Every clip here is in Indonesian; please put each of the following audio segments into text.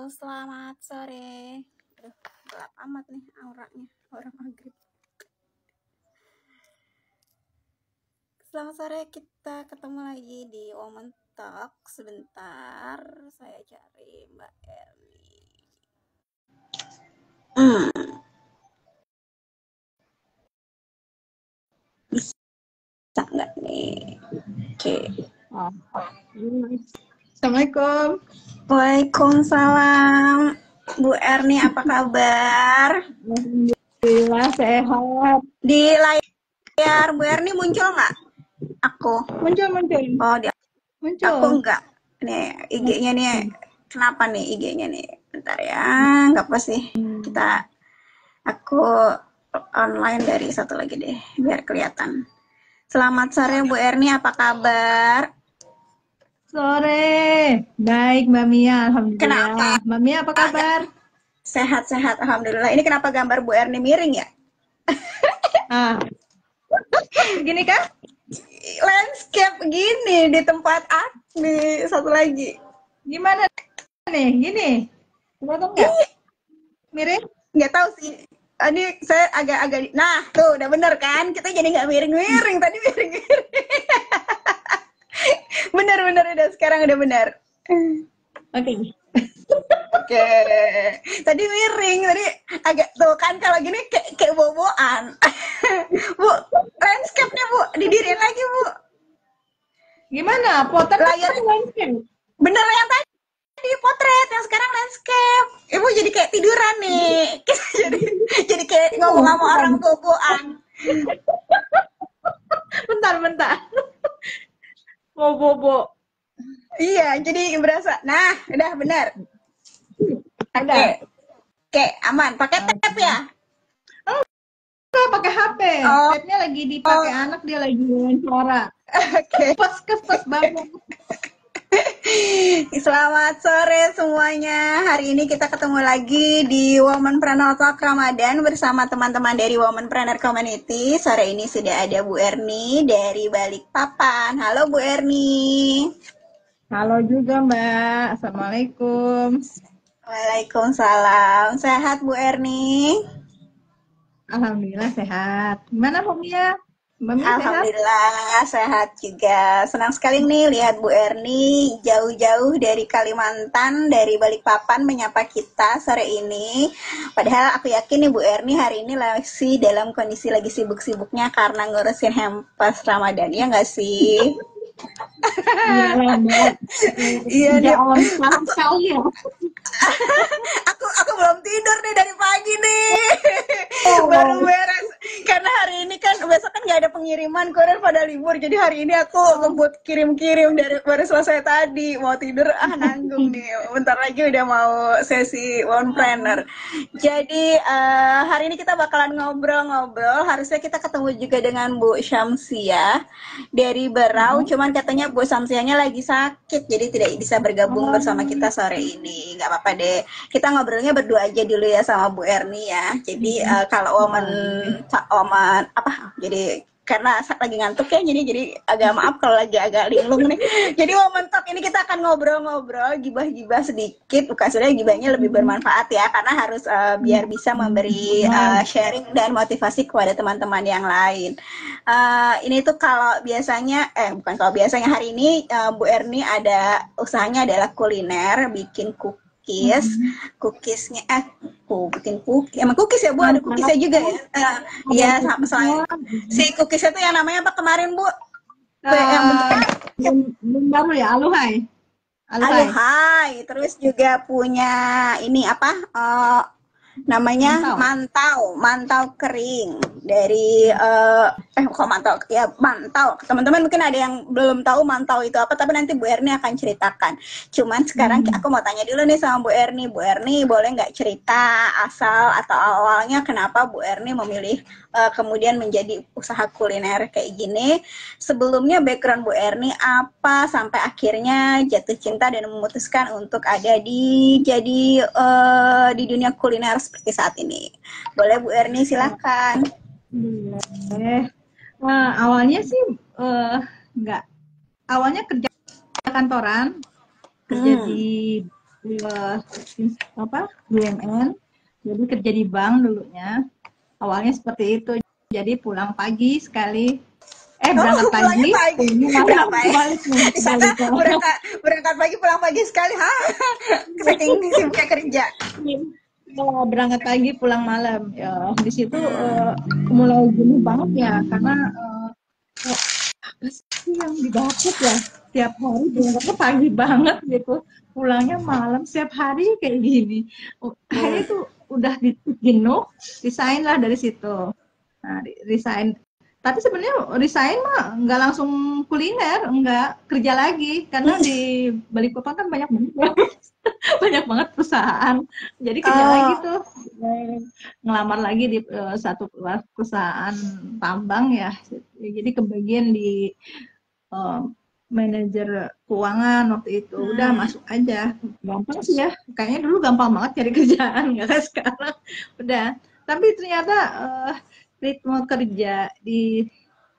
Selamat sore. Aduh, gelap amat nih auranya orang maghrib. Selamat sore, kita ketemu lagi di Woman Talk. Sebentar, saya cari Mbak Erni. Bisa nggak nih? Oke. Assalamualaikum. Waalaikumsalam. Bu Erni, apa kabar? Alhamdulillah sehat. Di layar Bu Erni muncul nggak? Aku. Muncul. Oh, di Muncul. aku enggak. Nih, IG-nya nih. Kenapa nih IG-nya nih? Bentar ya, nggak apa sih. Aku online dari satu lagi deh, biar kelihatan. Selamat sore Bu Erni, apa kabar? Sore. Baik Mbak Mia, alhamdulillah. Kenapa? Mbak Mia apa kabar? Sehat-sehat, alhamdulillah. Ini kenapa gambar Bu Erni miring ya? Begini kan? Landscape gini di tempat di satu lagi. Gimana nih? Gini. Kelihatan nggak? Miring? Nggak tahu sih. Ini saya agak-agak. Nah, tuh udah bener kan? Kita jadi nggak miring-miring. Tadi miring-miring. Bener-bener udah sekarang udah bener. Oke. Tadi miring, tadi agak tuh kan kalau gini kayak boboan. Bu, landscape-nya Bu, didirin lagi Bu. Gimana? Potret Layar landscape. bener yang tadi potret, yang sekarang landscape. Ibu jadi kayak tiduran nih. jadi kayak ngomong sama orang boboan. Bentar. Mau bobo. Iya, jadi berasa. Nah, udah bener. Ada. Oke, aman. Pakai tab ya? Enggak pakai HP. Tabnya lagi dipakai anak, dia lagi wawancara. Oke. Pas banget. Selamat sore semuanya. Hari ini kita ketemu lagi di Womanpreneur Talk Ramadan bersama teman-teman dari Womanpreneur Community. Sore ini sudah ada Bu Erni dari Balikpapan. Halo Bu Erni. Halo juga Mbak. Assalamualaikum. Waalaikumsalam. Sehat Bu Erni? Alhamdulillah sehat. Gimana Mbak Mia? Mbak Mia Alhamdulillah sehat juga. Senang sekali nih lihat Bu Erni jauh-jauh dari Kalimantan, dari Balikpapan menyapa kita sore ini. Padahal aku yakin nih Bu Erni hari ini masih dalam kondisi lagi sibuk-sibuknya karena ngurusin Hempes Ramadan, ya nggak sih? Iya Mbak. Iya nih. Aku belum tidur nih dari pagi nih. Baru beres. Karena hari ini kan besok kan nggak ada pengiriman, kurir pada libur. Jadi hari ini aku ngebut kirim-kirim dari baru selesai tadi. Mau tidur nanggung nih. Bentar lagi udah mau sesi Womanpreneur. Jadi hari ini kita bakalan ngobrol-ngobrol. Harusnya kita ketemu juga dengan Bu Syamsiah dari Berau. Cuman katanya Bu Syamsiahnya lagi sakit, jadi tidak bisa bergabung bersama kita sore ini. Nggak apa-apa deh. Kita ngobrolnya berdua aja dulu ya sama Bu Erni ya. Jadi kalau Oman apa? Jadi karena lagi ngantuk ya, jadi agak maaf kalau lagi agak linglung nih. Jadi Woman Talk ini kita akan ngobrol-ngobrol, gibah-gibah sedikit. Bukan sebenarnya gibahnya lebih bermanfaat ya, karena harus biar bisa memberi sharing dan motivasi kepada teman-teman yang lain. Ini tuh kalau biasanya, bukan kalau biasanya, hari ini Bu Erni ada usahanya adalah kuliner, bikin cookiesnya bikin cookies, emang cookies ya Bu, ada cookiesnya juga ya. Iya, sama si cookiesnya tuh yang namanya apa kemarin Bu? Yang bentuknya baru ya, Aluhai. Terus juga punya ini apa? Namanya mantau kering dari mantau. Teman-teman mungkin ada yang belum tahu mantau itu apa, tapi nanti Bu Erni akan ceritakan. Cuman sekarang aku mau tanya dulu nih sama Bu Erni. Bu Erni boleh nggak cerita asal atau awalnya kenapa Bu Erni memilih kemudian menjadi usaha kuliner kayak gini? Sebelumnya background Bu Erni apa sampai akhirnya jatuh cinta dan memutuskan untuk ada di dunia kuliner seperti saat ini. Boleh Bu Erni, silakan. Awalnya sih awalnya kerja kantoran, kerja di eh, apa BUMN, jadi kerja di bank dulunya. Awalnya seperti itu, jadi pulang pagi sekali, berangkat Pulangnya pagi, pagi. pulangnya malam, Kenapa ya? balik nih, Di sana balik ke berangkat pagi pulang pagi sekali. Hah? Saking sibuknya kerja. berangkat pagi pulang malam. Ya, di situ mulai jenuh banget ya, karena kok apa sih yang didapat ya? Tiap hari berangkatnya pagi banget gitu, pulangnya malam setiap hari kayak gini. Akhirnya tuh udah jenuh, resign lah dari situ. Nah, resign. Tapi sebenarnya resign mah nggak langsung kuliner, nggak kerja lagi, karena di Balikpapan kan banyak banget, banyak banget perusahaan. Jadi kerja lagi Oh, tuh, ngelamar lagi di satu perusahaan tambang ya. Jadi kebagian di eh, manajer keuangan waktu itu. Udah masuk aja, gampang sih ya. Kayaknya dulu gampang banget cari kerjaan, nggak kayak sekarang. Udah. Tapi ternyata ritme kerja di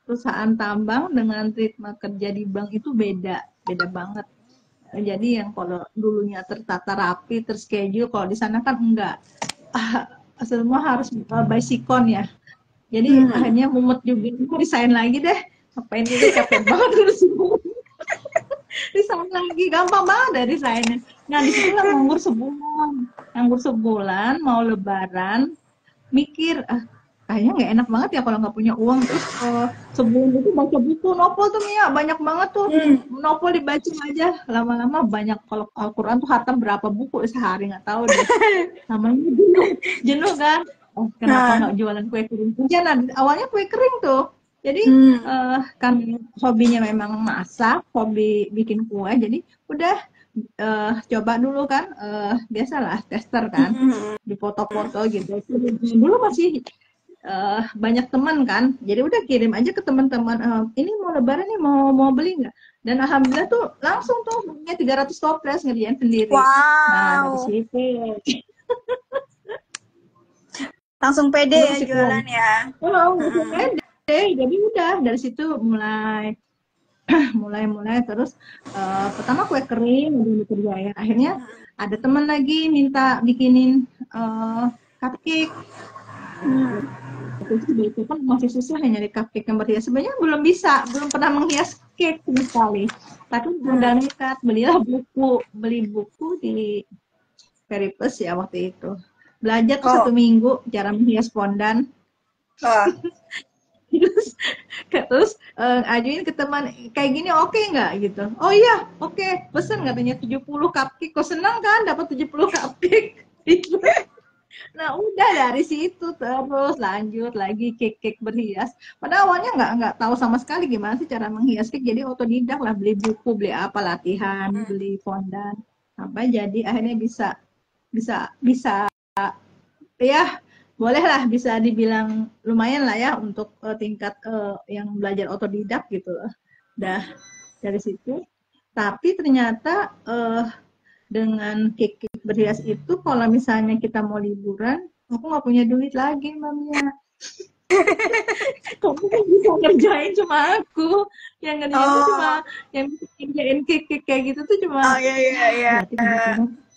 perusahaan tambang dengan ritme kerja di bank itu beda, beda banget. Jadi yang kalau dulunya tertata rapi, terschedule, kalau di sana kan enggak. Semua harus by sikon ya. Jadi akhirnya mumet juga, resign lagi deh. Ngapain juga, capek banget terus. Resign lagi, gampang banget deh resignnya. Nah disitulah nganggur sebulan. Nganggur sebulan, mau lebaran, mikir, kayaknya nggak enak banget ya kalau nggak punya uang. Terus sebulan itu baca buku novel tuh Mia, banyak banget tuh novel dibaca aja. Lama-lama banyak, kalau Al-Quran tuh hatam berapa buku sehari nggak tahu deh. Namanya jenuh, jenuh kan. Oh, kenapa nggak jualan kue kering aja? Nah awalnya kue kering tuh. Jadi kan hobinya memang masak, hobi bikin kue. Jadi udah coba dulu kan, biasalah tester kan, di foto-foto gitu. Dulu masih banyak teman kan, jadi udah kirim aja ke teman-teman, ini mau lebaran nih, mau beli nggak. Dan alhamdulillah tuh langsung tuh punya 300 toples ngerjain sendiri. Nah dari wow. situ Langsung pede belum ya sih jualan ya. langsung pede. Jadi udah dari situ mulai mulai terus, pertama kue kering udah dikerjain. Akhirnya ada teman lagi minta bikinin cupcake. Itu kan masih susah ya nyari cupcake yang berhias. Sebenarnya belum pernah menghias cake sama sekali. Tapi udah nekat, beli buku di Peripes ya waktu itu. Belajar tuh Oh, 1 minggu cara menghias fondan. oh. Terus ajuin ke teman, kayak gini oke nggak gitu. Oh iya, oke, pesen katanya 70 cupcake. Kok senang kan dapat 70 cupcake. Nah udah dari situ terus lanjut lagi cake berhias. Pada awalnya nggak tahu sama sekali gimana sih cara menghias cake. Jadi otodidak lah, beli buku, beli apa, latihan, beli fondan, apa, jadi akhirnya bisa bisa bisa ya, bolehlah bisa dibilang lumayan lah ya untuk tingkat yang belajar otodidak gitu loh. Dah dari situ. Tapi ternyata dengan cake berhias itu, kalau misalnya kita mau liburan, aku nggak punya duit lagi, Mamnya. Kamu kan bisa ngerjain, cuma aku yang ngerjain tuh cuma Oh, yang bisa ngerjain cake kayak gitu tuh oh cuma, iya iya iya. berarti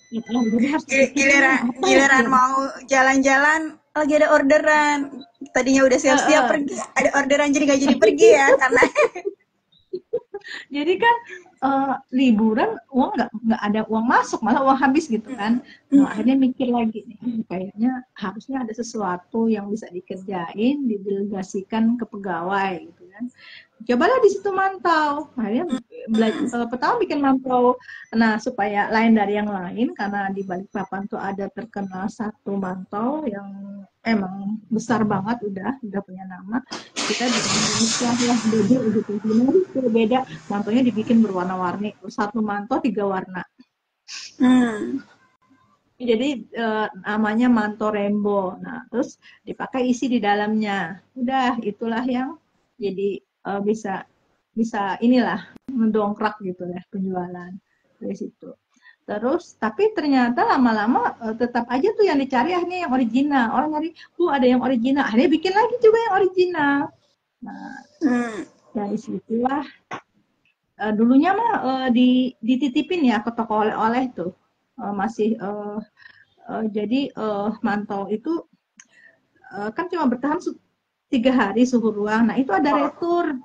benar-benar ya, jadi harus dipikirin nih Giliran apa ya giliran biar mau jalan-jalan lagi ada orderan. Tadinya udah siap-siap pergi, ada orderan jadi nggak jadi pergi ya karena jadi kan liburan uang nggak ada uang masuk, malah uang habis gitu kan. Nah, akhirnya mikir lagi nih, kayaknya harusnya ada sesuatu yang bisa dikerjain, didelegasikan ke pegawai gitu kan. Cobalah di situ mantau. Akhirnya pertama bikin mantau. Nah, supaya lain dari yang lain, karena di Balikpapan tuh ada terkenal satu mantau yang emang besar banget, udah punya nama. Kita bikin Indonesia lah, beda gitu. Gimana sih beda? Mantonya dibikin berwarna-warni. Satu manto 3 warna. Jadi namanya manto rainbow. Nah, terus dipakai isi di dalamnya. Udah, itulah yang jadi bisa bisa inilah mendongkrak gitu ya penjualan dari situ. Terus, tapi ternyata lama-lama tetap aja tuh yang dicari akhirnya yang original. Orang nyari, ada yang original. Akhirnya bikin lagi juga yang original. Nah, dari situlah dulunya mah dititipin ya ke toko oleh-oleh tuh. masih jadi mantau itu kan cuma bertahan 3 hari suhu ruang. Nah itu ada retur.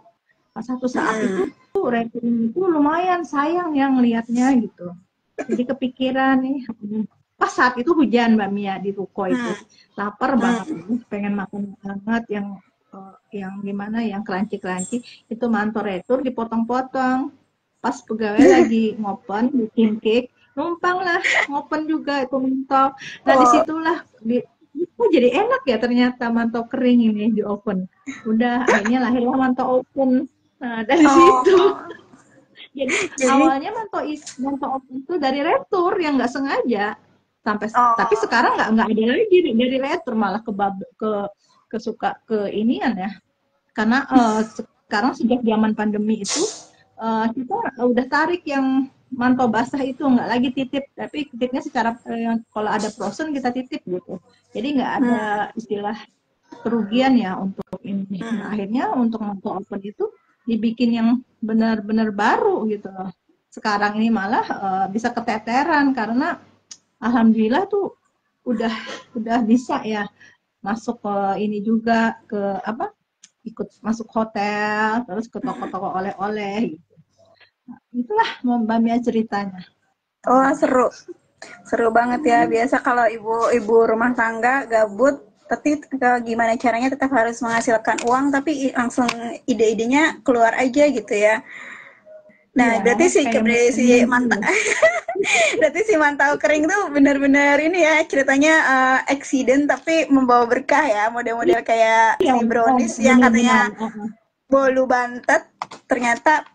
Satu saat itu retur itu lumayan sayang yang lihatnya gitu. Jadi kepikiran nih, pas saat itu hujan Mbak Mia di ruko itu, lapar banget, pengen makan banget yang gimana, yang crunchy, itu mantau retur dipotong-potong. Pas pegawai lagi ngopen, bikin cake, numpang lah ngopen juga itu mantau. Nah disitulah oh jadi enak ya ternyata mantau kering ini di oven. Udah akhirnya lahirlah mantau oven. Nah dari situ. Jadi awalnya mantau oven itu dari retur yang nggak sengaja tapi sekarang nggak ada lagi dari retur, malah ke suka ke inian ya, karena sekarang sejak zaman pandemi itu kita udah tarik yang mantau basah itu, nggak lagi titip, tapi titipnya secara kalau ada frozen kita titip gitu, jadi nggak ada istilah kerugian ya untuk ini. Nah, akhirnya untuk mantau oven itu dibikin yang benar-benar baru gitu loh. Sekarang ini malah bisa keteteran karena alhamdulillah tuh udah bisa ya masuk ke ini juga, ke apa, ikut masuk hotel, terus ke toko-toko oleh-oleh gitu. Nah, itulah Mbak Mia ceritanya. Oh, seru banget ya. Biasa kalau ibu rumah tangga gabut, tapi gimana caranya tetap harus menghasilkan uang, tapi langsung ide-idenya keluar aja gitu ya. Nah, Iya, berarti berarti si mantau kering tuh benar-benar ini ya, ceritanya accident tapi membawa berkah ya, model-model kayak iya, si brownies yang benar-benar. katanya bolu bantet ternyata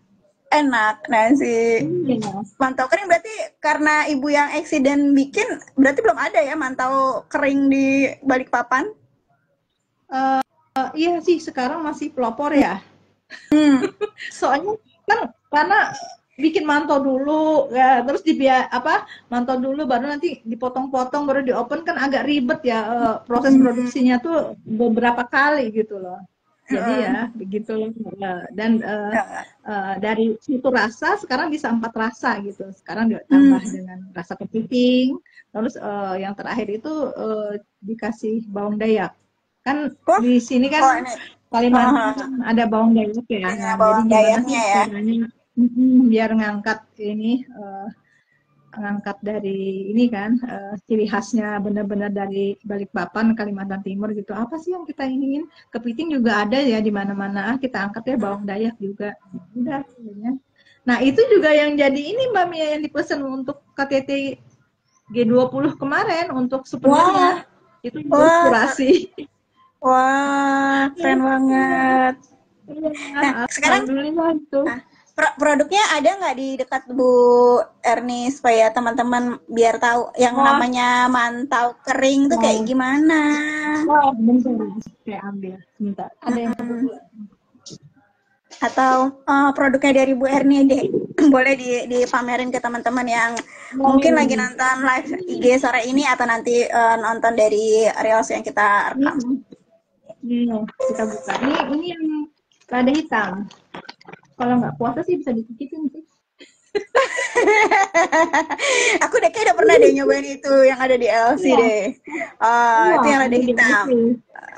enak. Nah, si Iya. mantau kering berarti karena ibu yang accident bikin, berarti belum ada ya mantau kering di Balikpapan? Iya sih, sekarang masih pelopor ya. Soalnya kan karena bikin mantau dulu ya, terus mantau dulu baru nanti dipotong-potong baru di open, kan agak ribet ya, proses produksinya tuh beberapa kali gitu loh. Jadi ya begitu loh. Dan dari situ rasa sekarang bisa 4 rasa gitu. Sekarang ditambah dengan rasa kepiting. Terus yang terakhir itu dikasih bawang dayak. Kan di sini kan Kalimantan ada bawang dayak ya. Nah, jadi Bawang gimana sih dayaknya ya. caranya biar ngangkat ini, ngangkat dari ini kan, ciri khasnya benar-benar dari Balikpapan, Kalimantan Timur gitu. Apa sih yang kita ingin? Kepiting juga ada ya di mana-mana. Kita angkat ya bawang dayak juga. Udah sebenarnya. Nah, itu juga yang jadi ini Mbak Mia yang dipesan untuk KTT G20 kemarin untuk souvenirnya. Itu inspirasi. Wah, keren banget. Nah, sekarang Alhamdulillah itu. produknya ada nggak di dekat Bu Erni supaya teman-teman biar tahu yang namanya mantau kering tuh kayak gimana? Wah, bentar, saya ambil. Sebentar. Ada yang atau produknya dari Bu Erni deh, boleh dipamerin ke teman-teman yang mungkin lagi nonton live IG sore ini atau nanti nonton dari reels yang kita rekam. Kita buka. Ini yang lada hitam. Kalau nggak puasa sih bisa dicicipin sih. Aku kayak udah pernah deh nyobain itu yang ada di LC deh. Itu yang lada hitam.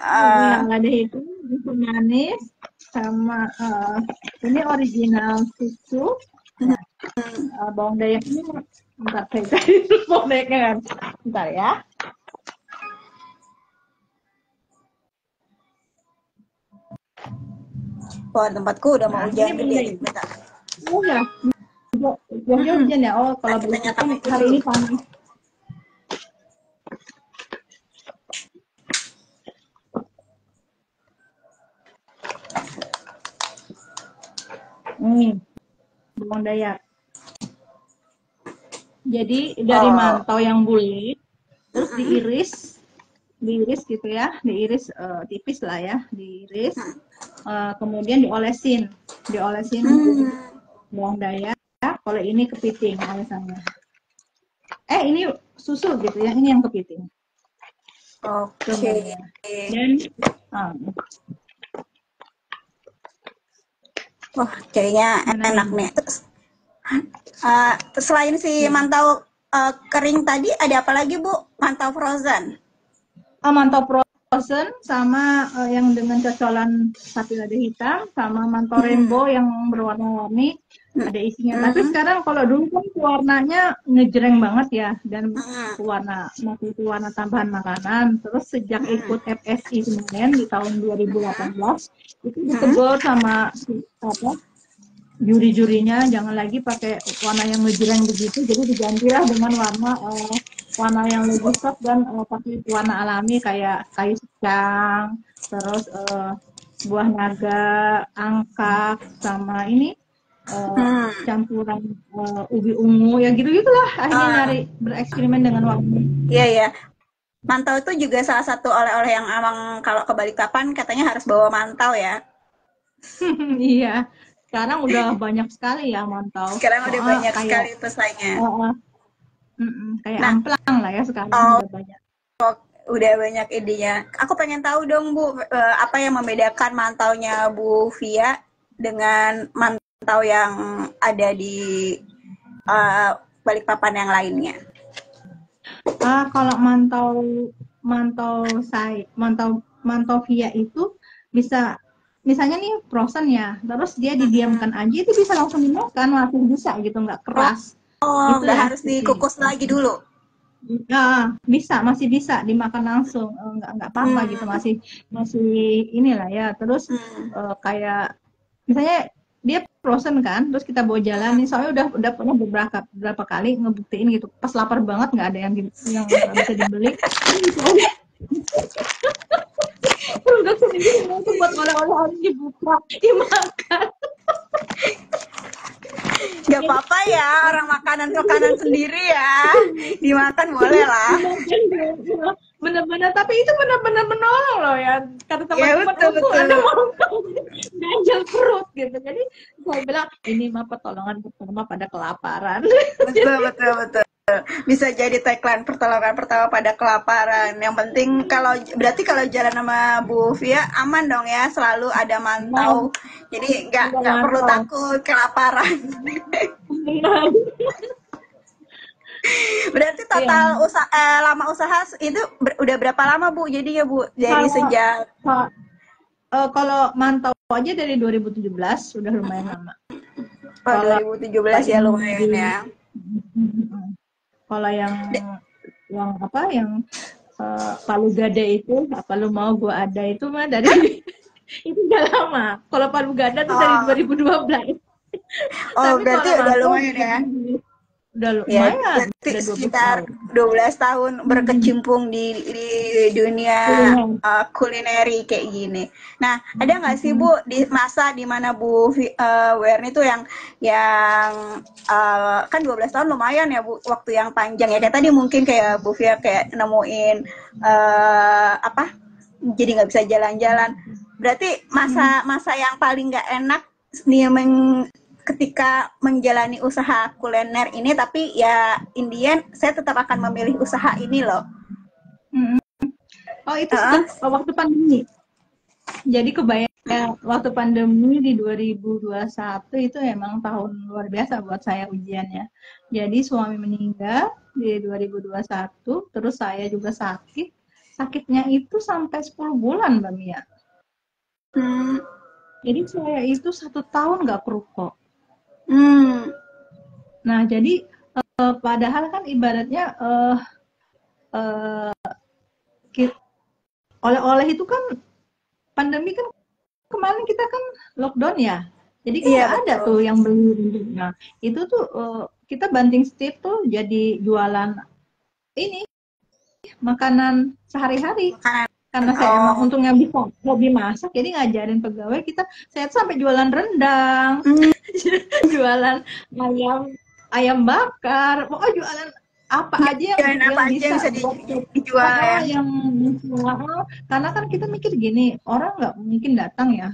Yang lada hitam, itu manis, sama ini original susu. Bawang dayak ini, bentar saya cari bawang dayaknya kan. Bentar ya. Wah, tempatku udah mau hujan gede. Bentar. Udah hujan ya. Oh, kalau begitu hari ini panas. Bawang dayak. Jadi dari mantau yang bulat, terus diiris gitu ya, diiris tipis lah ya, diiris, kemudian diolesin bawang dayak. Kalau ini kepiting olesannya. Ini susu gitu ya, ini yang kepiting. Oke. Dan wah, kayaknya enak nih. Selain si mantau kering tadi ada apa lagi Bu? Mantau frozen. Mantau frozen sama yang dengan cocolan sapi lada hitam sama mantau rainbow yang berwarna-warni ada isinya. Tapi sekarang kalau dulu kan warnanya ngejreng banget ya dan masih itu warna tambahan makanan. Terus sejak ikut FSI kemarin di tahun 2018 itu ditegur sama juri-jurinya jangan lagi pakai warna yang ngejreng begitu, jadi digantilah dengan warna yang lebih soft dan pakai warna alami kayak kayu secang, terus buah naga, angka, sama ini campuran ubi ungu ya gitu-gitulah. Akhirnya nyari bereksperimen dengan warna. Iya ya. Mantau itu juga salah satu oleh-oleh yang emang kalau ke Balikpapan katanya harus bawa mantau ya. Iya. Sekarang udah banyak sekali ya mantau. Sekarang udah banyak sekali pesannya. Kayak amplang lah ya sekarang udah banyak. Udah banyak idenya. Aku pengen tahu dong Bu, apa yang membedakan mantaunya Bu Via dengan mantau yang ada di Balikpapan yang lainnya? Kalau mantau Via itu bisa, misalnya nih frozen ya, terus dia didiamkan aja itu bisa langsung dimakan, langsung bisa gitu, nggak keras. Gitu nggak ya, harus dikukus lagi dulu. Masih bisa dimakan langsung, nggak apa-apa gitu, masih inilah ya. Terus kayak misalnya dia frozen kan, terus kita bawa jalan nih, soalnya udah pernah beberapa kali ngebuktiin gitu, pas lapar banget nggak ada yang bisa dibeli. Udah sendiri itu buat oleh-oleh harus dibuka, dimakan. Gak apa-apa ya, orang makanan sendiri ya, dimakan boleh lah. Bener-bener, tapi itu bener-bener menolong loh ya, kata teman-teman ya, aku ada mau ganjal perut gitu. Jadi saya bilang ini mah pertolongan pertama pada kelaparan. Betul. Bisa jadi tagline pertolongan pertama pada kelaparan. Yang penting berarti kalau jalan sama Bu Via aman dong ya, selalu ada mantau. Jadi nggak perlu takut kelaparan. Berarti total lama usaha itu udah berapa lama Bu? Jadi ya Bu, dari sejak kalau mantau aja dari 2017 sudah lumayan lama. 2017 ya lumayan ya. Kalau yang Palu Gada itu, apa lu mau gua ada itu mah dari itu udah lama. Kalau Palu Gada tuh dari 2012. Tapi berarti udah lumayan ya. Udah lumayan. Ya, berarti sekitar 12 tahun berkecimpung di dunia kulineri kayak gini. Nah, ada nggak sih Bu di masa dimana Bu Werni tuh yang kan 12 tahun lumayan ya Bu, waktu yang panjang ya. Kayak tadi mungkin kayak Bu Via kayak nemuin jadi nggak bisa jalan-jalan. Berarti masa yang paling nggak enak nih ketika menjalani usaha kuliner ini, tapi ya Indian saya tetap akan memilih usaha ini loh. Oh itu waktu pandemi. Jadi kebayang waktu pandemi di 2021 itu emang tahun luar biasa buat saya ujiannya. Jadi suami meninggal di 2021, terus saya juga sakit. Sakitnya itu sampai 10 bulan Mbak Mia. Jadi saya itu 1 tahun nggak kerupuk. Nah jadi padahal kan ibaratnya oleh-oleh itu kan pandemi kan kemarin kita kan lockdown ya, jadi kan nggak ada tuh yang beli. Nah itu tuh kita banting setir tuh jadi jualan ini makanan sehari-hari. Karena saya emang untungnya bisa hobi masak, jadi ngajarin pegawai saya sampai jualan rendang, jualan ayam bakar, pokoknya jualan apa aja yang bisa dijual ya. Yang karena kan kita mikir gini, orang nggak mungkin datang ya,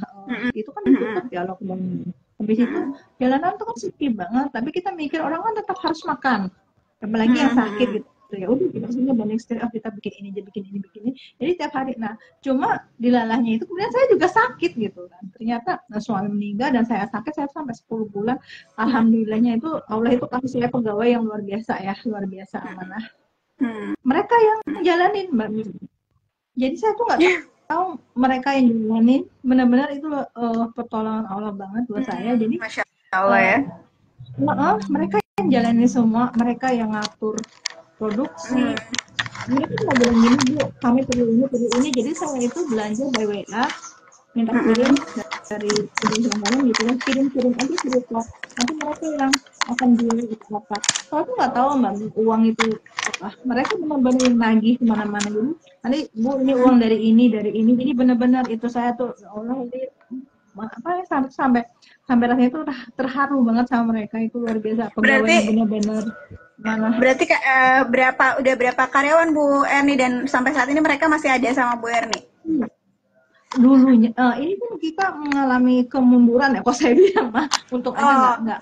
itu kan ditutup ya lockdown. Habis itu jalanan tuh kan sepi banget, tapi kita mikir orang kan tetap harus makan, apalagi yang sakit gitu. ya udah kita semua banding setir, kita bikin ini aja, bikin ini, bikin ini, jadi tiap hari. Nah cuma dilalahnya itu kemudian saya juga sakit gitu kan, ternyata suami meninggal dan saya sakit, saya sampai 10 bulan. Alhamdulillahnya itu Allah itu kasih saya pegawai yang luar biasa ya, luar biasa amanah. Mereka yang jalanin Mbak Mimi, jadi saya tuh nggak tahu mereka yang jalanin, benar-benar itu pertolongan Allah banget buat saya. Jadi Masya Allah ya. Mereka yang jalanin semua, mereka yang ngatur produksi. Mereka cuma bilang gini, Bu, kami perlu ini. Jadi saya itu belanja by WA, minta kirim dari Indonesia gitu kan, kirim aja cerita. Nanti mereka yang akan jual itu apa. Saya tuh nggak tahu Mbak, uang itu apa. Mereka benar-benar nagih kemana-mana gitu. Nanti Bu, ini uang dari ini. Jadi benar-benar itu saya tuh, Allah ini apa ya, sampai rasanya itu terharu banget sama mereka, itu luar biasa. Pegawainya benar-benar mana. Berarti udah berapa karyawan Bu Erni, dan sampai saat ini mereka masih ada sama Bu Erni? Dulunya ini kan kita mengalami kemunduran ya, kok saya bilang mah, untuk aja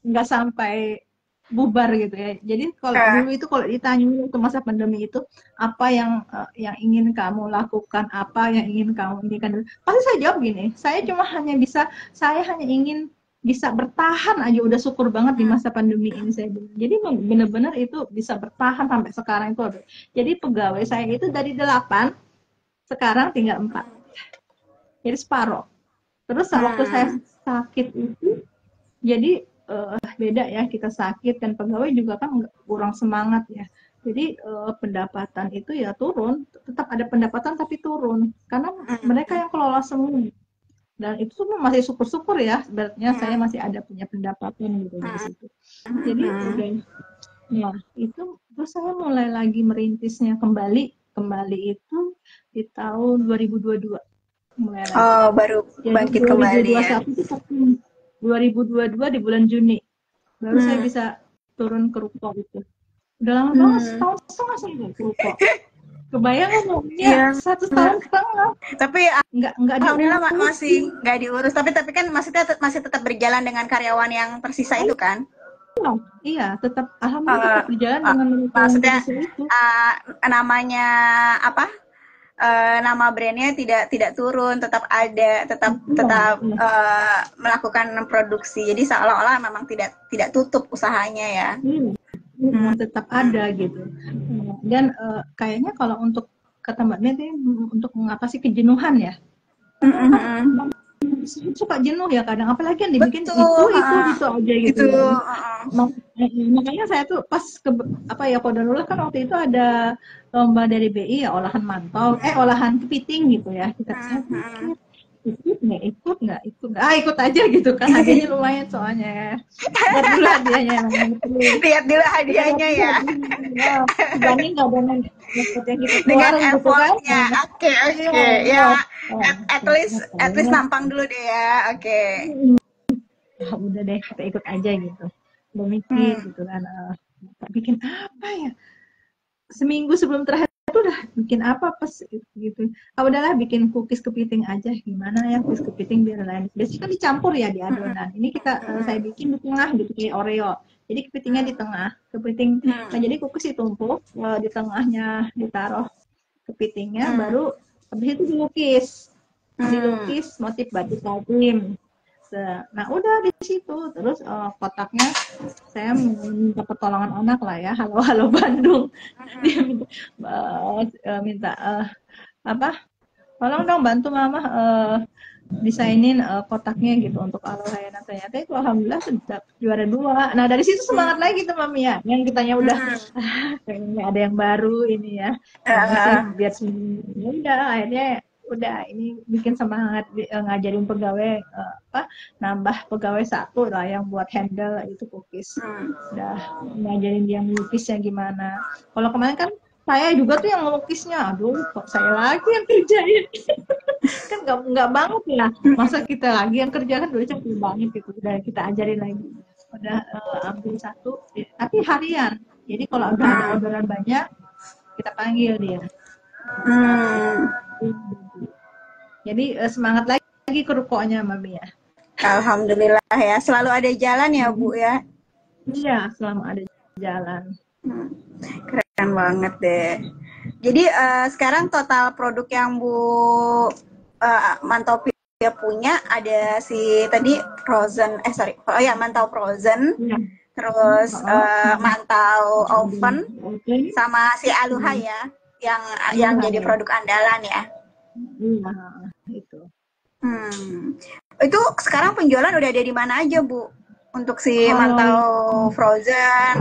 nggak sampai bubar gitu ya. Jadi kalau dulu itu kalau ditanya waktu masa pandemi itu, apa yang ingin kamu lakukan, apa yang ingin kamu inikan, pasti saya jawab gini, saya hanya ingin bisa bertahan aja, udah syukur banget di masa pandemi ini saya bilang. Jadi benar-benar itu bisa bertahan sampai sekarang itu. Jadi pegawai saya itu dari 8 sekarang tinggal 4, jadi separuh. Terus waktu saya sakit itu, jadi beda ya, kita sakit dan pegawai juga kan kurang semangat ya. Jadi pendapatan itu ya turun, tetap ada pendapatan tapi turun karena mereka yang kelola semua. Dan itu tuh masih syukur-syukur ya, sebenarnya saya masih ada punya pendapatan gitu dari situ. Jadi udah, ya itu terus saya mulai lagi merintisnya kembali itu di tahun 2022 mulai lagi. Baru bangkit kembali ya. 2022 di bulan Juni baru saya bisa turun ke ruko itu. Udah lama banget, setahun setengah saya nggak ke ruko. Kebayang kan ya, 1 tahun setengah. Tapi nggak alhamdulillah masih nggak diurus. Tapi kan masih tetap berjalan dengan karyawan yang tersisa itu kan? Iya, tetap alhamdulillah tetap berjalan dengan maksudnya itu. Namanya apa? Nama brandnya tidak turun, tetap ada, tetap melakukan produksi. Jadi seolah-olah memang tidak tutup usahanya ya. Tetap ada gitu. Dan kayaknya kalau untuk kata Mbak Neti, untuk mengatasi kejenuhan ya. Suka jenuh ya kadang, apalagi yang dibikin itu aja gitu. Makanya saya tuh pas Qadarullah kan waktu itu ada lomba dari BI ya, olahan kepiting gitu ya. Kita ikut aja gitu kan, hadiahnya lumayan soalnya. Lihat dulu hadiahnya ya. Dibanding nggak dengan yang kita dengan effortnya. Oke. Ya, at least nampang dulu deh ya. Oke. Udah deh, kita ikut aja gitu. Udah mikir gitu kan, bikin apa ya? Seminggu sebelum terakhir itu udah bikin apa pas gitu. Udahlah bikin cookies kepiting aja, gimana ya cookies kepiting biar lain. Biasanya kan dicampur ya di adonan. Ini saya bikin di tengah gitu kayak Oreo. Jadi kepitingnya di tengah, nah jadi cookies ditumpuk, di tengahnya ditaruh kepitingnya, baru habis itu dilukis motif batik Kaltim. Nah udah di situ, terus kotaknya saya minta pertolongan anak lah ya, halo Bandung, dia minta tolong dong bantu mama desainin kotaknya gitu untuk Al-Hayana. Ternyata itu alhamdulillah sudah juara 2. Nah dari situ semangat lagi tuh Mami ya, yang kitanya udah kayaknya ada yang baru ini ya, biar semuanya udah akhirnya udah ini bikin semangat ngajarin pegawai nambah pegawai 1 lah yang buat handle itu cookies. Udah ngajarin dia melukisnya gimana. Kalau kemarin kan saya juga tuh yang melukisnya, aduh kok saya lagi yang kerjain. Kan nggak banget ya, masa kita lagi yang kerja kan udah capek banget gitu. Udah kita ajarin lagi, udah ambil 1 tapi harian. Jadi kalau udah ada orderan banyak kita panggil dia. Jadi semangat lagi ke rukonya Mami ya. Alhamdulillah ya, selalu ada jalan ya Bu ya. Iya, selalu ada jalan. Hmm, keren banget deh. Jadi sekarang total produk yang Bu Mantopia punya ada si tadi frozen, sorry, oh ya mantau frozen, Iya. terus mantau oven, Oke. sama si Aluha Hmm. ya, yang jadi Ya. produk andalan ya. Iya, itu. Itu sekarang penjualan udah ada di mana aja Bu? Untuk si Kalau mantau frozen,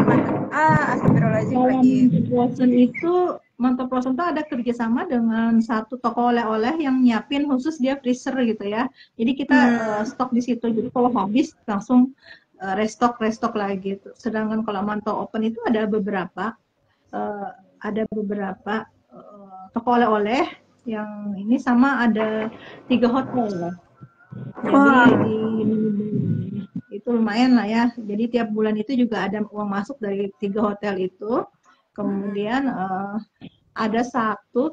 astagfirullahaladzim Kalau lagi. Mantap Frozen tuh ada kerjasama dengan satu toko oleh-oleh yang nyiapin khusus dia freezer gitu ya. Jadi kita Hmm. stok di situ. Jadi kalau habis langsung restock lagi. Sedangkan kalau mantau open itu uh, ada beberapa toko oleh-oleh yang ini sama ada 3 hotel. Jadi Wah. itu lumayan lah ya. Jadi tiap bulan itu juga ada uang masuk dari 3 hotel itu. Kemudian ada dua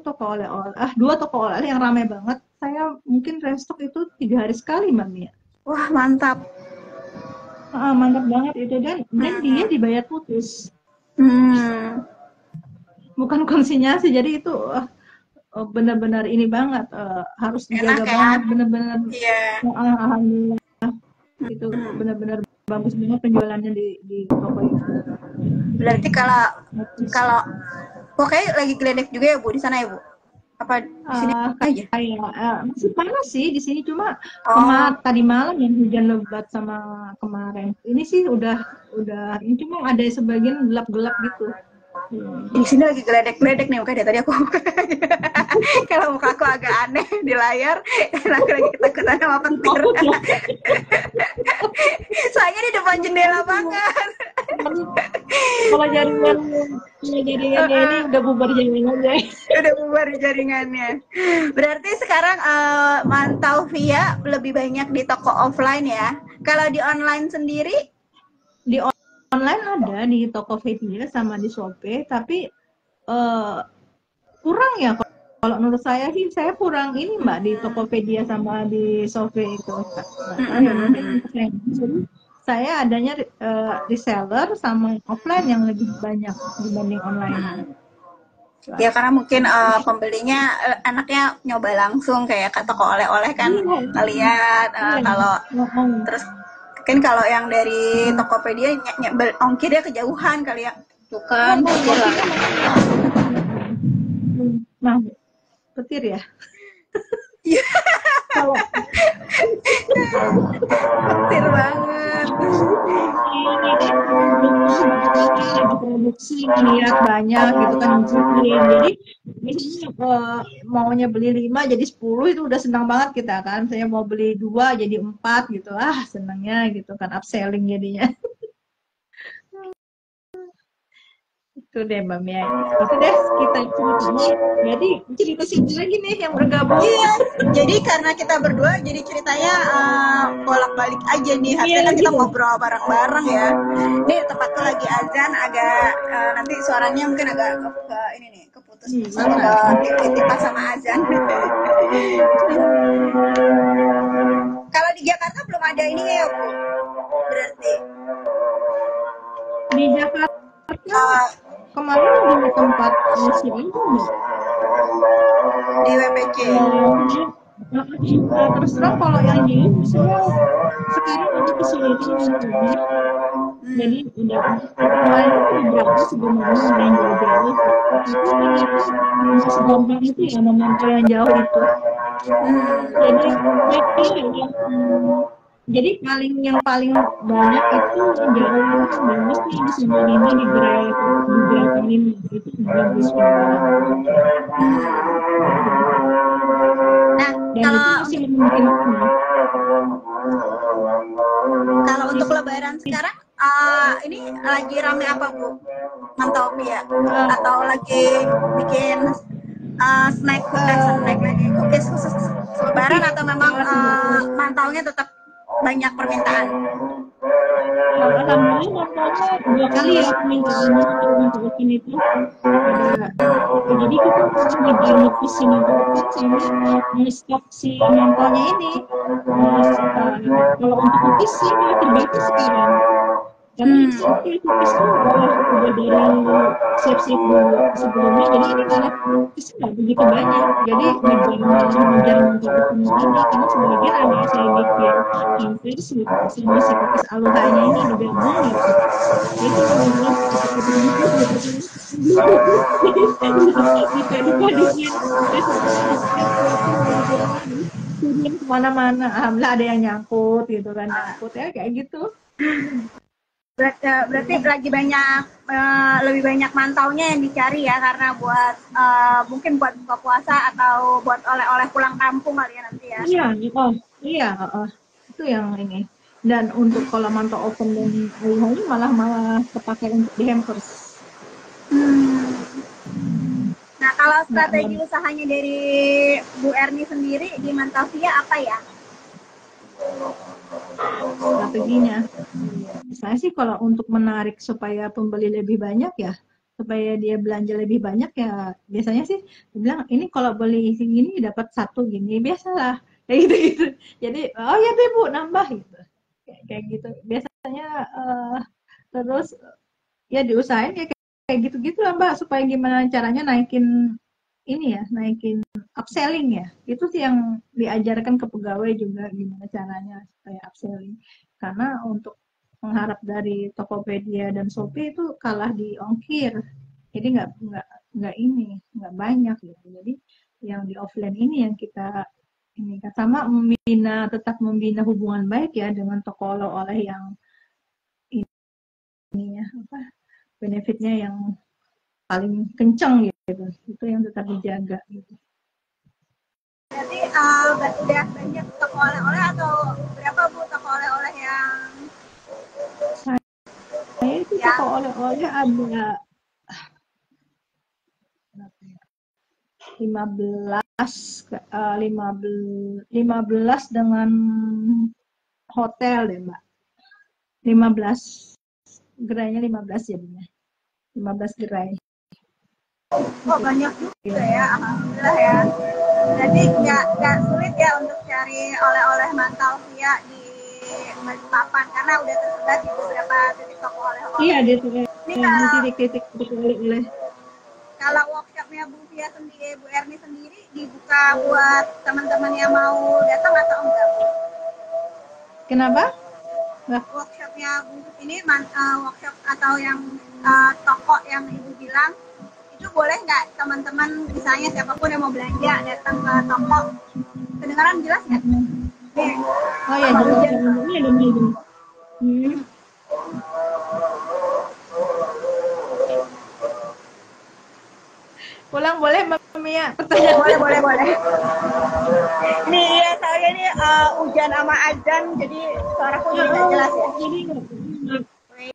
toko oleh yang ramai banget. Saya mungkin restock itu 3 hari sekali, Mbak Mia. Wah, mantap. Mantap banget itu dan dia Hmm. dibayar putus, Hmm. bukan konsinyasi. Jadi itu benar-benar ini banget, harus Enak dijaga ya? banget, benar-benar. Iya. Alhamdulillah itu benar-benar bagus banget penjualannya di toko itu. Berarti kalau kalau pokoknya lagi geledek juga ya Bu di sana ya Bu? Apa di sini aja? Masih panas sih di sini, cuma Oh, tadi malam yang hujan lebat sama kemarin. Ini sih udah ini cuma ada sebagian gelap-gelap gitu. di sini lagi geledek-geledek nih makanya dari tadi aku kalau muka aku agak aneh di layar, aku lagi ketakutan sama petir. Takut ya. Soalnya di depan jendela banget. Kalau jaringannya ini udah bubar jaringannya. Udah bubar jaringannya. Berarti sekarang mantau via lebih banyak di toko offline ya. Kalau di online sendiri? Di online ada di Tokopedia sama di Shopee, tapi kurang ya. Kalau menurut saya sih, saya kurang ini Mbak di Tokopedia sama di Shopee itu. Saya adanya reseller sama offline yang lebih banyak dibanding online. Ya karena mungkin pembelinya enaknya nyoba langsung kayak ke toko oleh-oleh kan ngeliat kalau terus kan kalau yang dari Tokopedia ongkirnya kejauhan kali ya. Tuh kan, petir lah. Nah, petir ya. Kalau petir banget. Lagi produksi lihat banyak gitu kan, jadi misalnya maunya beli 5 jadi 10 itu udah senang banget kita kan. Saya mau beli 2 jadi 4 gitu, senangnya gitu kan, upselling jadinya. Itu deh Mbak Mia. Itu deh kita ceritanya. Jadi cerita siapa lagi nih yang bergabung? Iya, jadi karena kita berdua jadi ceritanya bolak-balik aja nih. Hasilnya kan kita ngobrol bareng-bareng ya. Nih tempatku lagi azan, agak nanti suaranya mungkin agak ke ini nih, keputus sama tiba sama azan. Kalau di Jakarta belum ada ini ya Bu? Berarti di Jakarta kemarin di tempat musik itu di WPC. Terus terang kalau yang jauh semua sekarang udah kesulitan untuk jadi udah kemarin itu berapa sebenarnya yang jauh-jauh, tapi segampang itu ya memantau yang jauh itu. Jadi yang paling banyak itu jauh bagus nih di Samarinda di Gerakan ini itu bagus banget. Nah, kalau untuk Lebaran sekarang ini lagi rame apa Bu? Mantau ya? Atau lagi bikin snack lagi cookies khusus Lebaran atau memang mantaunya tetap banyak permintaan? Alhamdulillah mantaunya 2 kali ya permintaannya untuk open itu ada. Jadi kita ngejar ngepisin itu sama nge-stop si mantaunya ini. Kalau untuk cookies sih terbatas sekarang. Karena cookies itu udah dari siap-siap dulu sebelumnya. Jadi ini malah nggak begitu banyak. Jadi ngejar mantap itu tadi karena sebagian ada yang saya bikin hampir sama si kokis aluhanya ini digabung gitu. Itu benar-benar dipadu-paduin kemana-mana. Alhamdulillah ada yang nyangkut gitu kan, nyangkut ya kayak gitu. Berarti lagi banyak lebih banyak mantaunya yang dicari ya, karena buat mungkin buat buka puasa atau buat oleh-oleh pulang kampung kali ya nanti ya. Iya, itu yang ini. Dan untuk kalau mantau oven dan ini malah kepake untuk di hampers. Nah, kalau strategi usahanya dari Bu Erni sendiri di Mantavia apa ya? Strateginya, saya sih kalau untuk menarik supaya pembeli lebih banyak ya, supaya dia belanja lebih banyak ya, biasanya sih bilang ini kalau beli ini dapat satu gini, biasalah kayak gitu. Jadi oh ya Bu nambah gitu, kayak gitu biasanya. Terus ya diusahain ya kayak gitu-gitu lah Mbak, supaya gimana caranya naikin ini ya, naikin upselling ya. Itu sih yang diajarkan ke pegawai juga, gimana caranya supaya upselling. Karena untuk mengharap dari Tokopedia dan Shopee itu kalah di ongkir. Jadi nggak banyak gitu. Jadi yang di offline ini yang kita ini sama tetap membina hubungan baik ya dengan toko oleh-oleh yang ini ya apa benefitnya yang paling kencang gitu. Itu yang tetap dijaga gitu. Berarti udah banyak toko oleh-oleh atau berapa Bu toko oleh-oleh yang saya itu toko oleh-oleh ada 15 dengan hotel deh Mbak. 15 gerainya 15 jadinya. 15 gerai. Oh banyak juga ya, alhamdulillah ya. Jadi nggak sulit ya untuk cari oleh-oleh Mantavia di Balikpapan karena udah tersebar di beberapa titik toko oleh-oleh. Iya, di titik-titik oleh-oleh. Kalau workshopnya Bu Fia sendiri, Bu Erni sendiri dibuka buat teman-teman yang mau datang atau enggak Bu? Kenapa? Workshopnya Bu ini workshop atau yang toko yang Ibu bilang itu boleh nggak teman-teman misalnya siapapun yang mau belanja datang ke toko, kedengaran jelas nggak? Oh ya jelas. Pulang boleh Mbak Mia? Boleh. Ini ya saya ini hujan sama azan jadi suaraku jadi nggak jelas ya. Jadi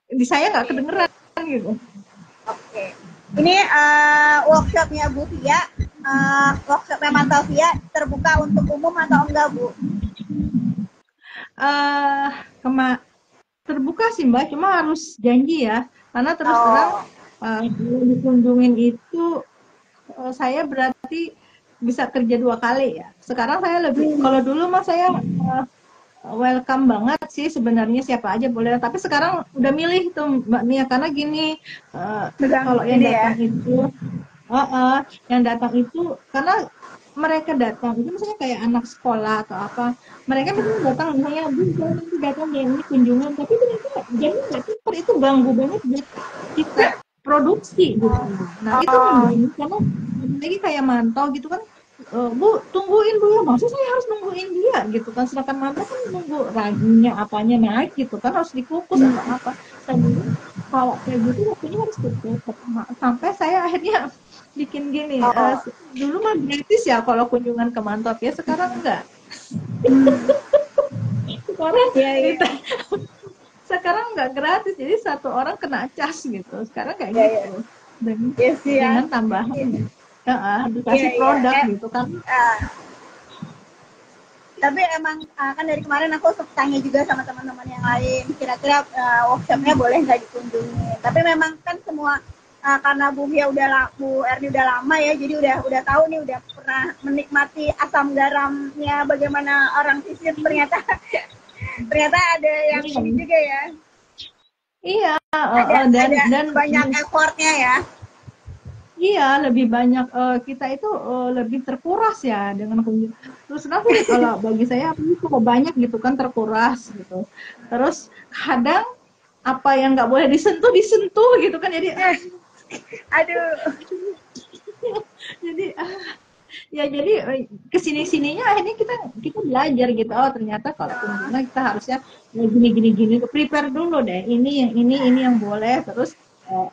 di saya nggak kedengeran gitu. Oke. Ini workshopnya Bu Fia, workshopnya Mantavia terbuka untuk umum atau enggak Bu? Terbuka sih Mbak, cuma harus janji ya, karena terus terang dikunjungin itu saya berarti bisa kerja 2 kali ya. Sekarang saya lebih, kalau dulu mah saya welcome banget sih sebenarnya siapa aja boleh, tapi sekarang udah milih tuh Mbak Mia karena gini, kalau yang datang ya? Itu yang datang itu karena mereka datang itu misalnya kayak anak sekolah atau apa, mereka misalnya datang misalnya nanti datang ya ini kunjungan, tapi ternyata jadi nggak cepat, itu ganggu banget buat kita produksi gitu. Nah itu mengganggu karena lagi kayak mantau gitu kan, Bu tungguin dulu, maksudnya saya harus nungguin dia gitu kan, sedangkan mantau kan nunggu raginya apanya naik gitu kan, harus dikukus atau apa. Kalau kayak gitu waktunya harus tutup. Sampai saya akhirnya bikin gini, dulu mah gratis ya kalau kunjungan ke Mantap ya, sekarang enggak. Sekarang enggak gratis, jadi satu orang kena cas gitu. Sekarang kayak gitu. Dengan tambahan dikasih produk gitu kan. Tapi emang kan dari kemarin aku tanya juga sama teman-teman yang lain, kira-kira workshopnya boleh nggak dikunjungi. Tapi memang kan semua karena Bu Erni udah lama ya, jadi udah tahu nih, udah pernah menikmati asam garamnya bagaimana orang sisir, ternyata ada yang ini juga ya. Iya, ada banyak effortnya ya. Iya, lebih banyak kita itu lebih terkuras ya dengan kunjungan. Terus kenapa sih kalau bagi saya ini cukup banyak gitu kan terkuras gitu. Terus kadang apa yang nggak boleh disentuh disentuh gitu kan jadi Aduh. jadi ya jadi kesini sininya akhirnya kita kita belajar gitu oh ternyata kalau kunjungan kita harusnya ya, gini gini gini prepare dulu deh ini yang boleh terus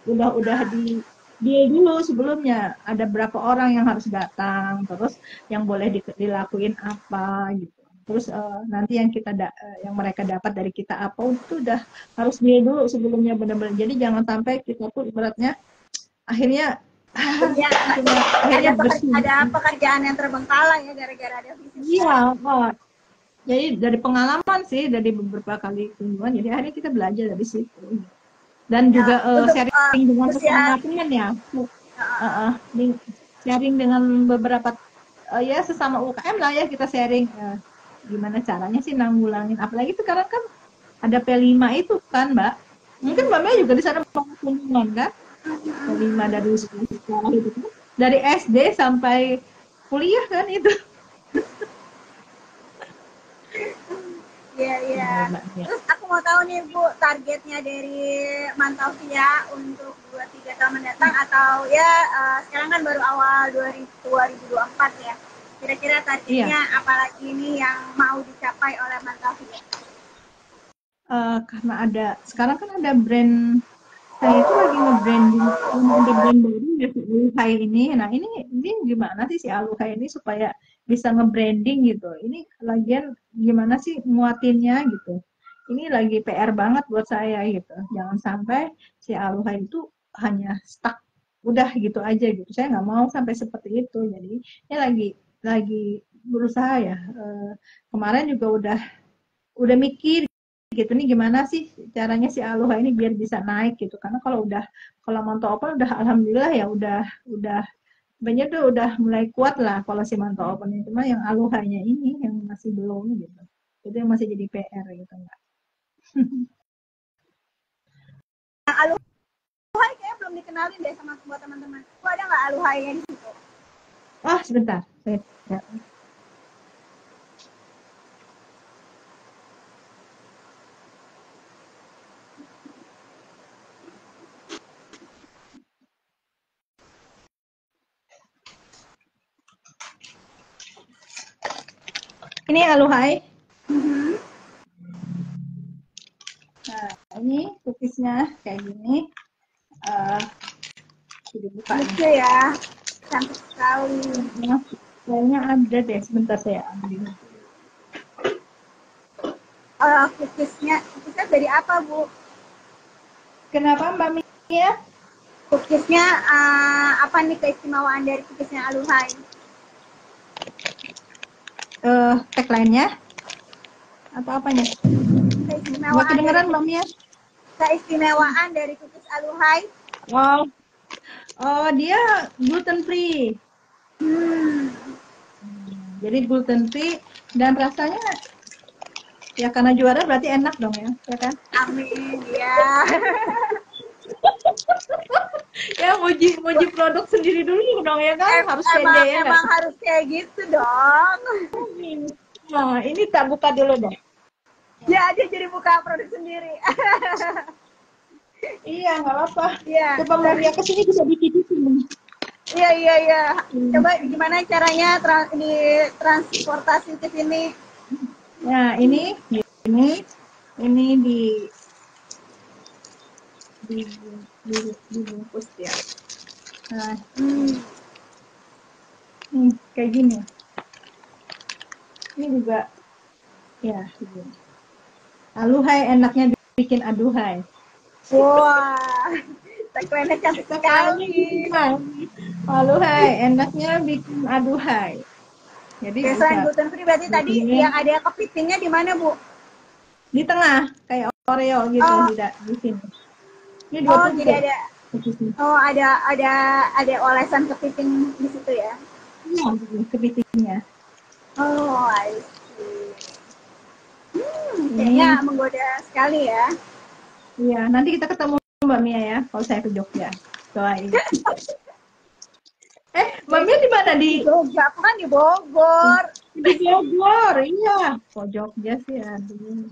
udah di deal dulu sebelumnya ada berapa orang yang harus datang terus yang boleh dilakuin apa gitu terus nanti yang yang mereka dapat dari kita apa itu udah harus deal dulu sebelumnya benar-benar jadi jangan sampai kita tuh ibaratnya akhirnya Akhirnya akhirnya bersih. ada pekerjaan yang terbengkalai ya gara-gara ada visit. Iya, oh, jadi dari pengalaman sih dari beberapa kali kunjungan, jadi akhirnya kita belajar dari situ. Dan Ya, juga untuk sharing dengan usia sesama teman ya, sharing dengan beberapa ya sesama UKM lah ya kita sharing gimana caranya sih nanggulangin. Apalagi sekarang kan ada P5 itu kan, Mbak. Mungkin Mbak Mia juga di sana mau kunjungan kan? P5 dari sekolah itu kan. Dari SD sampai kuliah kan itu. Iya, iya. Terus aku mau tahu nih Bu, targetnya dari Mantausia untuk 2-3 tahun mendatang atau ya sekarang kan baru awal 2024 ya. Kira-kira targetnya apalagi nih yang mau dicapai oleh Mantausia? Karena sekarang kan ada brand saya itu lagi nge-branding ada brand baru ya si Aluhai ini. Nah ini gimana sih si Aluhai ini supaya bisa nge-branding gitu. Ini lagian gimana sih nguatinnya gitu. Ini lagi PR banget buat saya gitu. Jangan sampai si Aluhai itu hanya stuck udah gitu aja gitu. Saya nggak mau sampai seperti itu. Jadi ini lagi berusaha ya. Kemarin juga udah mikir gitu nih gimana sih caranya si Aloha ini biar bisa naik gitu karena kalau Manto Open udah alhamdulillah ya udah banyak tuh udah mulai kuat lah kalau si Manto Open ini cuma yang Alohanya ini yang masih belum gitu itu yang masih jadi PR gitu enggak. Yang Aluhai kayaknya belum dikenalin deh sama semua teman-teman. Kok ada nggak Aluhai di situ? Sebentar saya ya. Ini Aluhai. Nah, ini cookiesnya kayak gini. Dibuka lucu ya, cantik sekali. Kayaknya ada deh, sebentar saya ambil. Cookiesnya dari apa Bu? Kenapa Mbak Mia? Cookiesnya apa nih keistimewaan dari cookiesnya Aluhai? Tagline-nya atau apanya? Nggak kedengeran Mbak Mia? Keistimewaan dari cookies Aluhai? Wow. Oh, dia gluten free. Jadi gluten free dan rasanya ya karena juara berarti enak dong ya kan? Amin ya. Ya muji produk sendiri dulu dong ya kan? Harus pede ya. Emang harus kayak gitu dong. Nah, ini tak buka dulu deh. Ya, dia jadi buka produk sendiri. Iya, nggak apa-apa. Iya. Coba Mbak Mia kesini bisa dititipin. Iya. Coba gimana caranya di transportasi ke sini? Nah, ini dibungkus ya. Nah, kayak gini. Ini juga ya. Aluhai enaknya bikin aduhai. Wah, tagline-nya cantik sekali. Aluhai enaknya bikin aduhai. Jadi selain gluten free berarti tadi yang ada kepitingnya di mana Bu? Di tengah kayak Oreo gitu tidak di sini. Ini dua jadi ada olesan kepiting di situ ya? Iya, kepitingnya. Oh, I see. Kayaknya menggoda sekali ya. Iya, nanti kita ketemu Mbak Mia ya, kalau saya ke Jogja. Doain. Mbak Mia di mana? Di Jogja, aku kan di Bogor. Di Bogor, iya. Kok Jogja sih, aduh.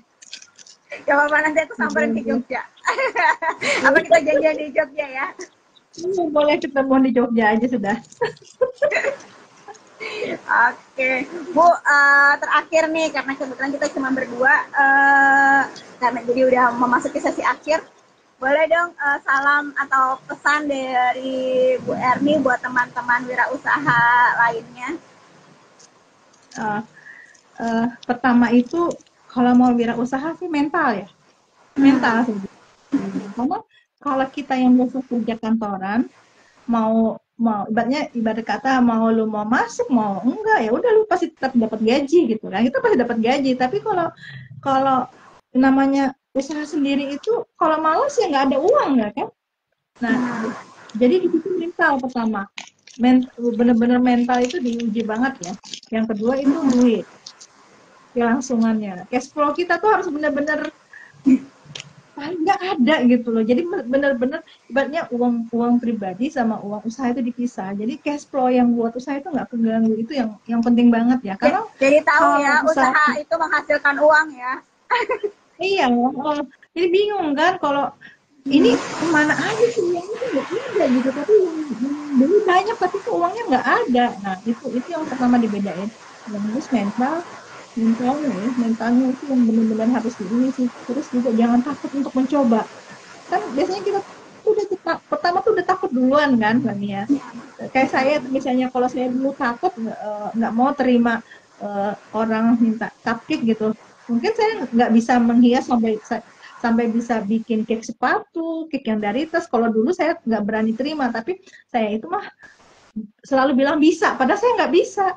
Coba apa nanti aku samperin ke Jogja. Apa kita janjian di Jogja ya? Boleh ketemu di Jogja aja sudah. Oke, Bu, terakhir nih karena kebetulan kita cuma berdua, karena jadi udah memasuki sesi akhir. Boleh dong salam atau pesan dari Bu Erni buat teman-teman wirausaha lainnya? Pertama itu kalau mau wirausaha sih mental ya, mental sih. Karena kalau kita yang biasa kerja kantoran, mau ibarat kata mau lu mau masuk mau enggak ya udah lu pasti tetap dapat gaji gitu kan, kita pasti dapat gaji. Tapi kalau namanya usaha sendiri itu kalau malas ya nggak ada uang ya kan. Nah jadi di situ mental pertama, bener-bener mental itu diuji banget ya. Yang kedua itu duit, kelangsungannya, cash flow kita tuh harus bener-bener paling nggak ada gitu loh. Jadi bener-bener ibaratnya uang pribadi sama uang usaha itu dipisah. Jadi cash flow yang buat usaha itu nggak keganggu, itu yang penting banget ya. Karena jadi tahu ya usaha itu menghasilkan uang ya. Iya, jadi bingung kan kalau ini kemana aja sih uangnya tuh nggak ada gitu, tapi dulu banyak tapi kok uangnya nggak ada. Nah itu yang pertama dibedain. Yang harus mentalnya itu yang benar-benar harus diini sih. Terus juga jangan takut untuk mencoba. Kan biasanya kita udah pertama tuh udah takut duluan kan, Mbak Mia. Kayak saya misalnya kalau saya dulu takut nggak mau terima orang minta cupcake gitu. Mungkin saya nggak bisa menghias sampai bisa bikin cake sepatu, cake yang dari tas. Kalau dulu saya nggak berani terima, tapi saya itu mah selalu bilang bisa, padahal saya nggak bisa.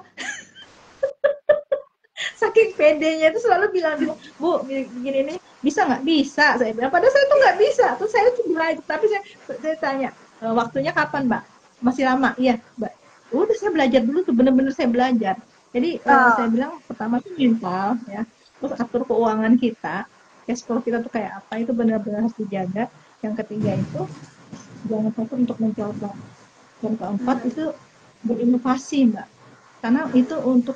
Saking pedenya itu selalu bilang, Bu, begini nih, bisa nggak? Bisa, saya bilang. Padahal saya tuh nggak bisa. Terus saya tuh belajar, tapi saya tanya, waktunya kapan, Mbak? Masih lama? Iya, Mbak. Udah saya belajar dulu tuh, bener-bener saya belajar. Jadi saya bilang pertama tuh mental, ya. Terus atur keuangan kita, cash flow kita tuh kayak apa, itu benar-benar harus dijaga. Yang ketiga itu, jangan takut untuk mencoba. Yang keempat itu berinovasi, Mbak. Karena itu untuk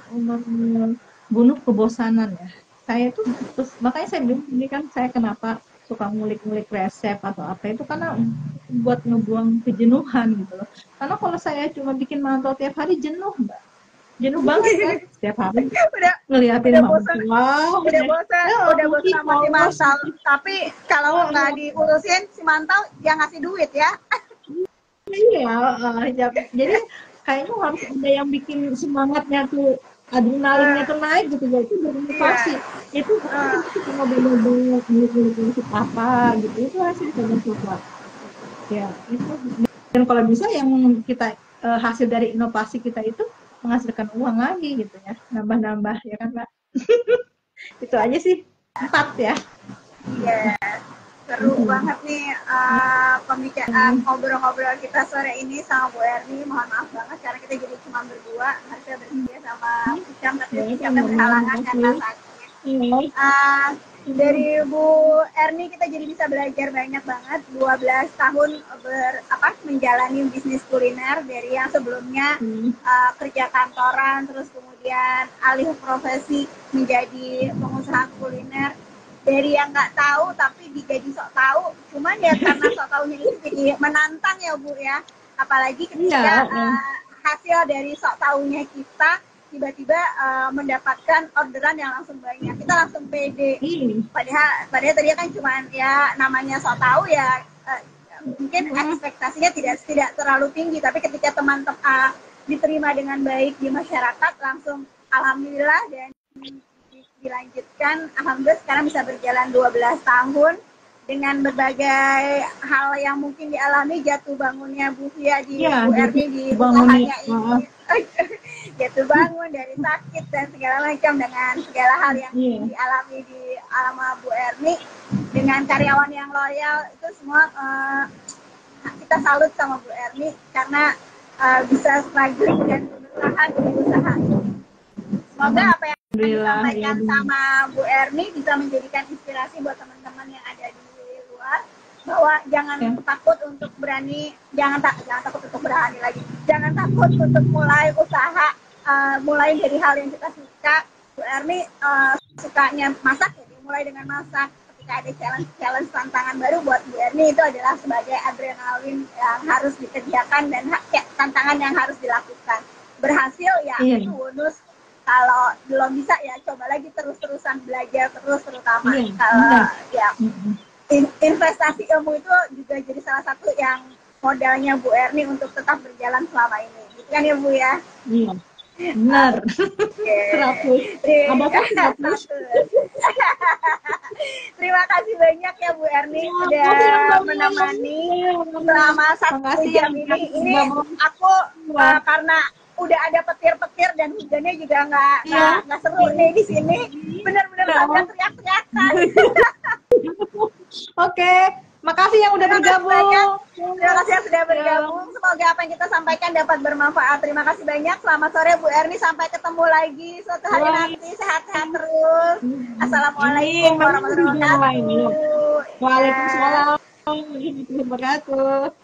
bunuh kebosanan ya. Saya tuh terus makanya saya bilang ini kan saya kenapa suka ngulik-ngulik resep atau apa itu karena buat ngebuang kejenuhan gitu loh. Karena kalau saya cuma bikin mantau tiap hari jenuh, Mbak. Jenuh banget kan setiap hari ngeliatin bosan, udah bosan sama si mantau. Tapi kalau nggak diurusin si mantau dia ngasih duit ya. Iya, jadi kayaknya harus ada yang bikin semangatnya tuh, adrenalinnya tuh naik gitu ya, itu berinovasi. Itu cuma bener-bener ngulik-ngulik apa gitu, itu hasil coba-coba. Ya, itu. Dan kalau bisa yang kita hasil dari inovasi kita itu menghasilkan uang lagi gitu ya, nambah-nambah ya kan, Mbak. Itu aja sih, 4 ya. Iya. Seru banget nih pembicaraan ngobrol-ngobrol kita sore ini sama Bu Erni. Mohon maaf banget karena kita jadi cuma berdua, harusnya bersedia sama Hisham, tapi Hishamnya berhalangan karena sakit. Dari Bu Erni kita jadi bisa belajar banyak banget. 12 tahun menjalani bisnis kuliner, dari yang sebelumnya kerja kantoran, terus kemudian alih profesi menjadi pengusaha kuliner. Dari yang nggak tahu tapi digaji sok tahu, cuman ya karena sok tahunya itu jadi menantang ya Bu ya, apalagi ketika hasil dari sok tahunya kita tiba-tiba mendapatkan orderan yang langsung banyak, kita langsung pede. Padahal tadi kan cuman ya namanya sok tahu ya, mungkin ekspektasinya tidak terlalu tinggi, tapi ketika teman-teman diterima dengan baik di masyarakat langsung alhamdulillah, dan dilanjutkan, alhamdulillah sekarang bisa berjalan 12 tahun dengan berbagai hal yang mungkin dialami, jatuh bangunnya Bu Fia di Bu Erni di usahanya ini, jatuh bangun dari sakit dan segala macam, dengan segala hal yang dialami di alama Bu Erni, dengan karyawan yang loyal, itu semua kita salut sama Bu Erni karena bisa struggling dan bertahan di usaha. Semoga apa yang disampaikan sama Bu Erni bisa menjadikan inspirasi buat teman-teman yang ada di luar, bahwa jangan takut untuk berani, jangan takut untuk berani lagi, jangan takut untuk mulai usaha, mulai dari hal yang kita suka. Bu Erni sukanya masak, jadi mulai dengan masak. Ketika ada challenge tantangan baru buat Bu Erni, itu adalah sebagai adrenalin yang harus dikerjakan dan tantangan yang harus dilakukan. Berhasil ya itu bonus, kalau belum bisa ya coba lagi terus-terusan belajar terus, terutama kalau ya investasi ilmu itu juga jadi salah satu yang modalnya Bu Erni untuk tetap berjalan selama ini, gitu kan ya Bu ya? Iya, benar. 100. Ada kan 100? Terima kasih banyak ya Bu Erni sudah menemani selama 1 jam ini. Ini aku karena udah ada petir-petir dan hujannya juga nggak seru nih di sini. Benar-benar sampai teriak-teriakan. Oke, makasih yang udah bergabung. Terima kasih yang sudah bergabung. Semoga apa yang kita sampaikan dapat bermanfaat. Terima kasih banyak. Selamat sore Bu Erni. Sampai ketemu lagi suatu hari nanti. Sehat-sehat terus. Assalamualaikum warahmatullahi wabarakatuh. Waalaikumsalam warahmatullahi wabarakatuh.